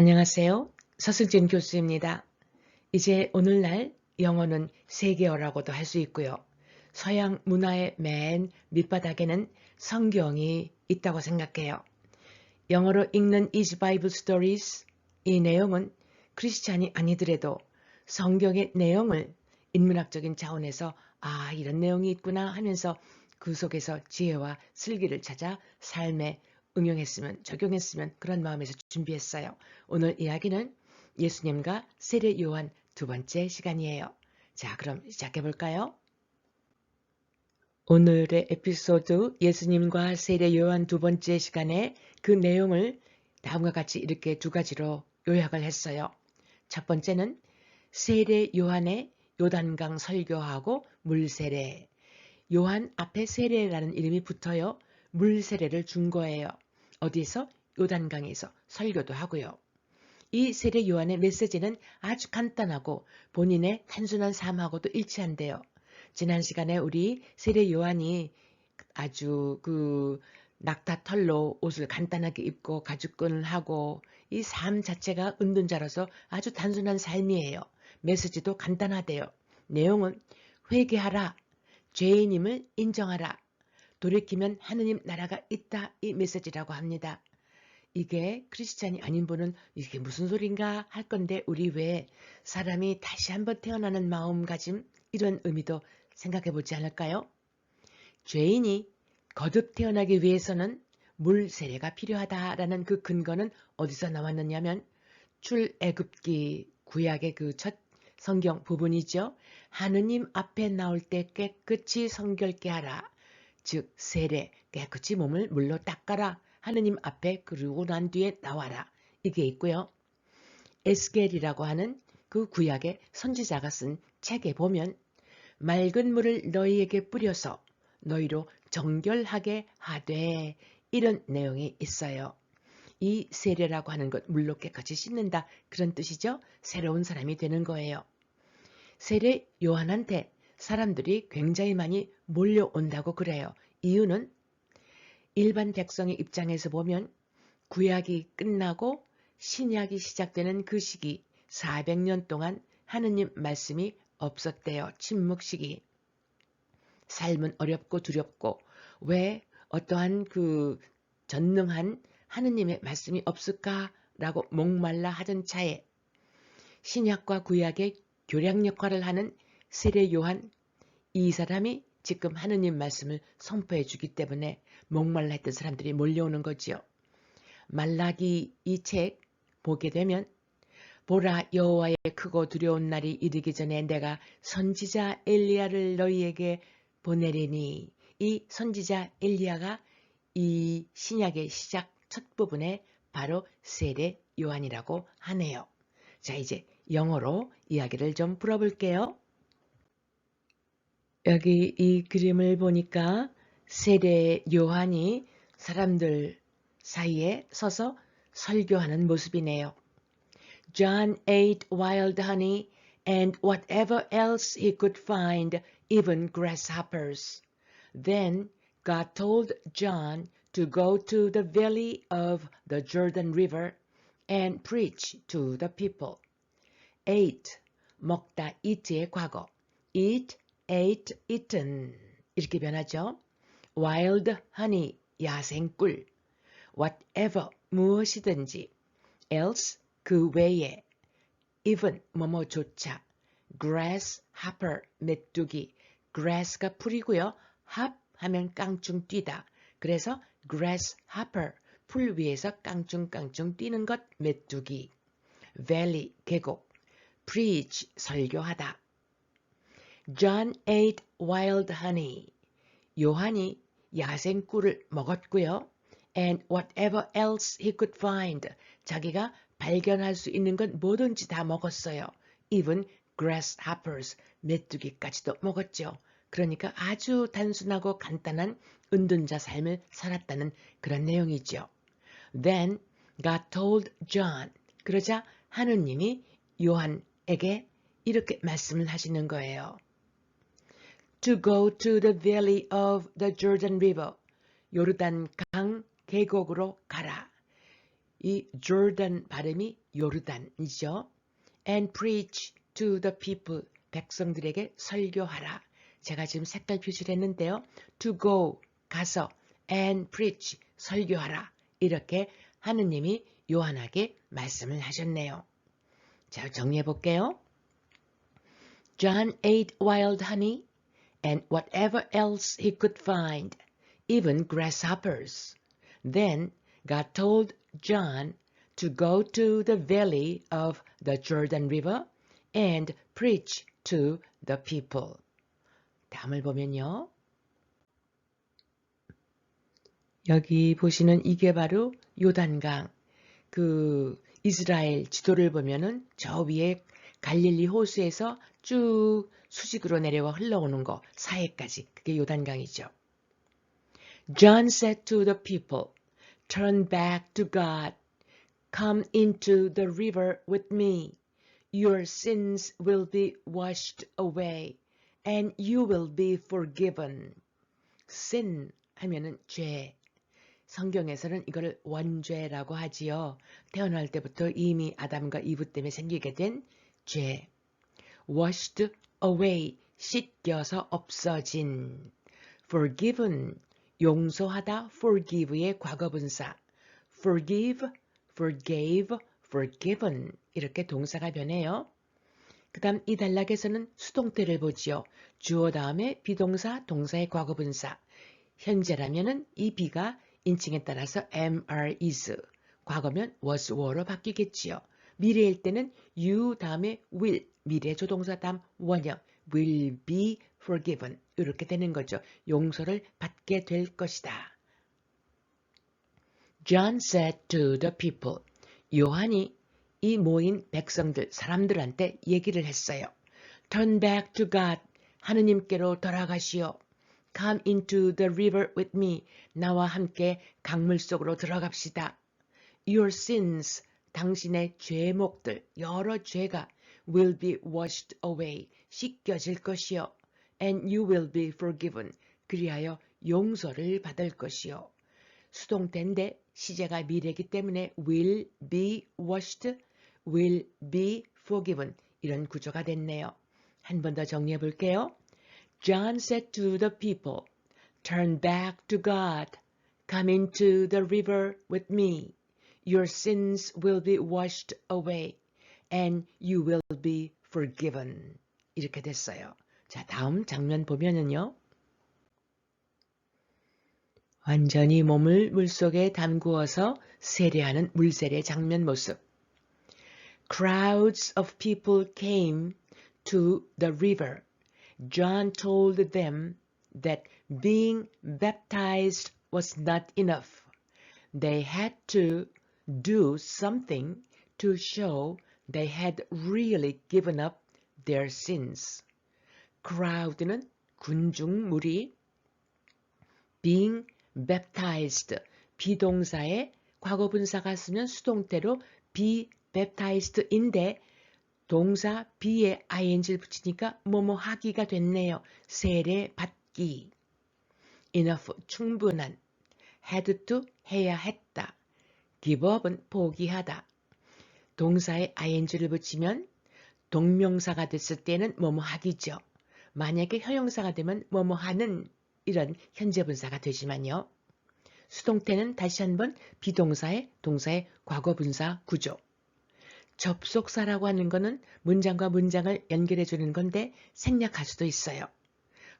안녕하세요. 서승진 교수입니다. 이제 오늘날 영어는 세계어라고도 할 수 있고요. 서양 문화의 맨 밑바닥에는 성경이 있다고 생각해요. 영어로 읽는 Easy Bible Stories, 이 내용은 크리스찬이 아니더라도 성경의 내용을 인문학적인 차원에서 이런 내용이 있구나 하면서 그 속에서 지혜와 슬기를 찾아 삶에 응용했으면, 적용했으면 그런 마음에서 준비했어요. 오늘 이야기는 예수님과 세례 요한 두 번째 시간이에요. 자, 그럼 시작해 볼까요? 오늘의 에피소드 예수님과 세례 요한 두 번째 시간에 그 내용을 다음과 같이 이렇게 두 가지로 요약을 했어요. 첫 번째는 세례 요한의 요단강 설교하고 물세례. 요한 앞에 세례라는 이름이 붙어요. 물세례를 준 거예요. 어디서? 요단강에서 설교도 하고요. 이 세례 요한의 메시지는 아주 간단하고 본인의 단순한 삶하고도 일치한대요. 지난 시간에 우리 세례 요한이 아주 낙타털로 옷을 간단하게 입고 가죽끈을 하고 이 삶 자체가 은둔자라서 아주 단순한 삶이에요. 메시지도 간단하대요. 내용은 회개하라, 죄인임을 인정하라, 돌이키면 하느님 나라가 있다, 이 메시지라고 합니다. 이게 크리스찬이 아닌 분은 이게 무슨 소린가 할 건데 우리 왜 사람이 다시 한번 태어나는 마음가짐 이런 의미도 생각해 보지 않을까요? 죄인이 거듭 태어나기 위해서는 물 세례가 필요하다라는 그 근거는 어디서 나왔느냐면 출애굽기 구약의 그 첫 성경 부분이죠. 하느님 앞에 나올 때 깨끗이 성결케 하라. 즉 세례, 깨끗이 몸을 물로 닦아라. 하느님 앞에 그러고 난 뒤에 나와라. 이게 있고요. 에스겔이라고 하는 그 구약의 선지자가 쓴 책에 보면 맑은 물을 너희에게 뿌려서 너희로 정결하게 하되 이런 내용이 있어요. 이 세례라고 하는 것 물로 깨끗이 씻는다 그런 뜻이죠. 새로운 사람이 되는 거예요. 세례 요한한테 사람들이 굉장히 많이 몰려온다고 그래요. 이유는 일반 백성의 입장에서 보면 구약이 끝나고 신약이 시작되는 그 시기 400년 동안 하느님 말씀이 없었대요. 침묵 시기. 삶은 어렵고 두렵고 왜 어떠한 그 전능한 하느님의 말씀이 없을까라고 목말라 하던 차에 신약과 구약의 교량 역할을 하는 세례 요한 이 사람이 지금 하느님 말씀을 선포해 주기 때문에 목말라 했던 사람들이 몰려오는 거지요. 말라기 이 책 보게 되면 보라 여호와의 크고 두려운 날이 이르기 전에 내가 선지자 엘리야를 너희에게 보내리니 이 선지자 엘리야가 이 신약의 시작 첫 부분에 바로 세례 요한이라고 하네요. 자, 이제 영어로 이야기를 좀 풀어볼게요. 여기 이 그림을 보니까 세례 요한이 사람들 사이에 서서 설교하는 모습이네요. John ate wild honey and whatever else he could find, even grasshoppers. Then God told John to go to the valley of the Jordan River and preach to the people. Ate, 먹다, eat의 과거. Eat, ate, eaten. 이렇게 변하죠. Wild honey, 야생꿀. Whatever, 무엇이든지. Else, 그 외에. Even, 뭐뭐조차. Grasshopper, 메뚜기. Grass가 풀이고요. hop 하면 깡충 뛰다. 그래서 grasshopper, 풀 위에서 깡충깡충 뛰는 것, 메뚜기. Valley, 계곡. Preach, 설교하다. John ate wild honey. 요한이 야생꿀을 먹었고요. And whatever else he could find. 자기가 발견할 수 있는 건 뭐든지 다 먹었어요. Even grasshoppers. 메뚜기까지도 먹었죠. 그러니까 아주 단순하고 간단한 은둔자 삶을 살았다는 그런 내용이죠. Then God told John. 그러자 하느님이 요한에게 이렇게 말씀을 하시는 거예요. To go to the valley of the Jordan River. 요르단 강 계곡으로 가라. 이 조던 발음이 요르단이죠. And preach to the people. 백성들에게 설교하라. 제가 지금 색깔 표시를 했는데요. To go, 가서, and preach, 설교하라. 이렇게 하느님이 요한에게 말씀을 하셨네요. 자, 정리해 볼게요. John ate wild honey and whatever else he could find, even grasshoppers. Then God told John to go to the valley of the Jordan River and preach to the people. 다음을 보면요. 여기 보시는 이게 바로 요단강. 그 이스라엘 지도를 보면은 저 위에 갈릴리 호수에서 쭉 수직으로 내려와 흘러오는 거 사해까지 그게 요단강이죠. John said to the people, turn back to God. Come into the river with me. Your sins will be washed away and you will be forgiven. sin 하면은 죄. 성경에서는 이걸 원죄라고 하지요. 태어날 때부터 이미 아담과 이브 때문에 생기게 된 죄. washed away, 씻겨서 없어진. forgiven, 용서하다, forgive의 과거분사. forgive, forgave, forgiven 이렇게 동사가 변해요. 그 다음 이 단락에서는 수동태를 보지요. 주어 다음에 비동사, 동사의 과거분사. 현재라면은 이 be가 인칭에 따라서 am, are, is. 과거면 was, were로 바뀌겠지요. 미래일 때는 you 다음에 will, 미래 조동사 다음 원형, will be forgiven. 이렇게 되는 거죠. 용서를 받게 될 것이다. John said to the people. 요한이 이 모인 백성들, 사람들한테 얘기를 했어요. Turn back to God. 하느님께로 돌아가시오. Come into the river with me. 나와 함께 강물 속으로 들어갑시다. Your sins, 당신의 죄목들, 여러 죄가 will be washed away, 씻겨질 것이요. And you will be forgiven. 그리하여 용서를 받을 것이요. 수동태인데 시제가 미래이기 때문에 will be washed, will be forgiven 이런 구조가 됐네요. 한 번 더 정리해 볼게요. John said to the people, turn back to God. Come into the river with me. Your sins will be washed away and you will be forgiven. 이렇게 됐어요. 자, 다음 장면 보면은요. 완전히 몸을 물속에 담그어서 세례하는 물세례 장면 모습. Crowds of people came to the river. John told them that being baptized was not enough. They had to do something to show they had really given up their sins. crowd는 군중무리, being baptized, 비동사에 과거분사가 쓰면 수동태로 be baptized인데 동사 be에 ing를 붙이니까 뭐뭐 하기가 됐네요. 세례 받기. enough, 충분한. had to, 해야 했다. give up은 포기하다. 동사에 ing를 붙이면 동명사가 됐을 때는 뭐뭐 하기죠. 만약에 형용사가 되면 뭐뭐 하는 이런 현재분사가 되지만요. 수동태는 다시 한번 비동사의 동사의 과거분사 구조. 접속사라고 하는 거는 문장과 문장을 연결해 주는 건데 생략할 수도 있어요.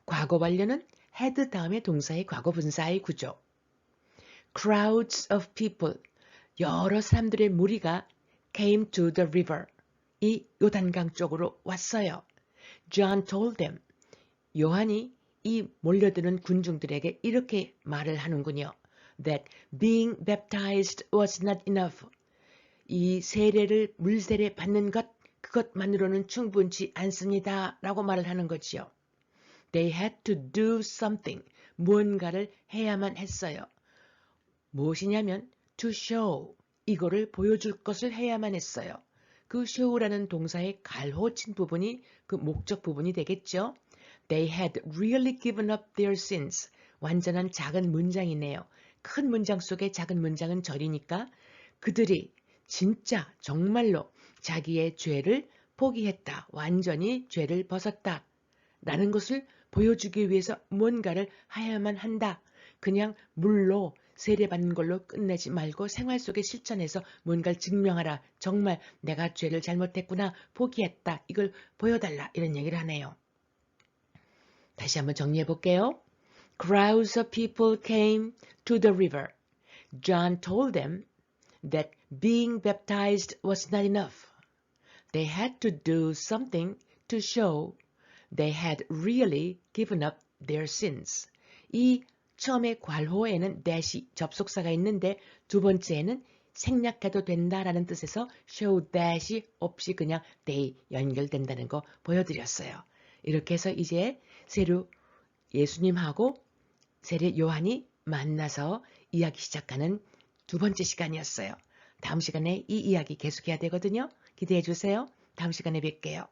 과거 완료는 had 다음에 동사의 과거분사의 구조. Crowds of people, 여러 사람들의 무리가 came to the river, 이 요단강 쪽으로 왔어요. John told them, 요한이 이 몰려드는 군중들에게 이렇게 말을 하는군요. That being baptized was not enough. 이 세례를 물세례 받는 것 그것만으로는 충분치 않습니다. 라고 말을 하는 거지요. They had to do something. 무언가를 해야만 했어요. 무엇이냐면 to show. 이거를 보여줄 것을 해야만 했어요. 그 show라는 동사의 갈호친 부분이 그 목적 부분이 되겠죠. They had really given up their sins. 완전한 작은 문장이네요. 큰 문장 속에 작은 문장은 절이니까 그들이 진짜 정말로 자기의 죄를 포기했다. 완전히 죄를 벗었다. 라는 것을 보여주기 위해서 뭔가를 해야만 한다. 그냥 물로 세례받는 걸로 끝내지 말고 생활 속에 실천해서 뭔가를 증명하라. 정말 내가 죄를 잘못했구나. 포기했다. 이걸 보여달라. 이런 얘기를 하네요. 다시 한번 정리해 볼게요. Crowds of people came to the river. John told them that being baptized was not enough. They had to do something to show they had really given up their sins. 이 처음에 괄호에는 that이 접속사가 있는데 두 번째에는 생략해도 된다라는 뜻에서 show that이 없이 그냥 they 연결된다는 거 보여드렸어요. 이렇게 해서 이제 새로 예수님하고 세례 요한이 만나서 이야기 시작하는 두 번째 시간이었어요. 다음 시간에 이 이야기 계속해야 되거든요. 기대해 주세요. 다음 시간에 뵐게요.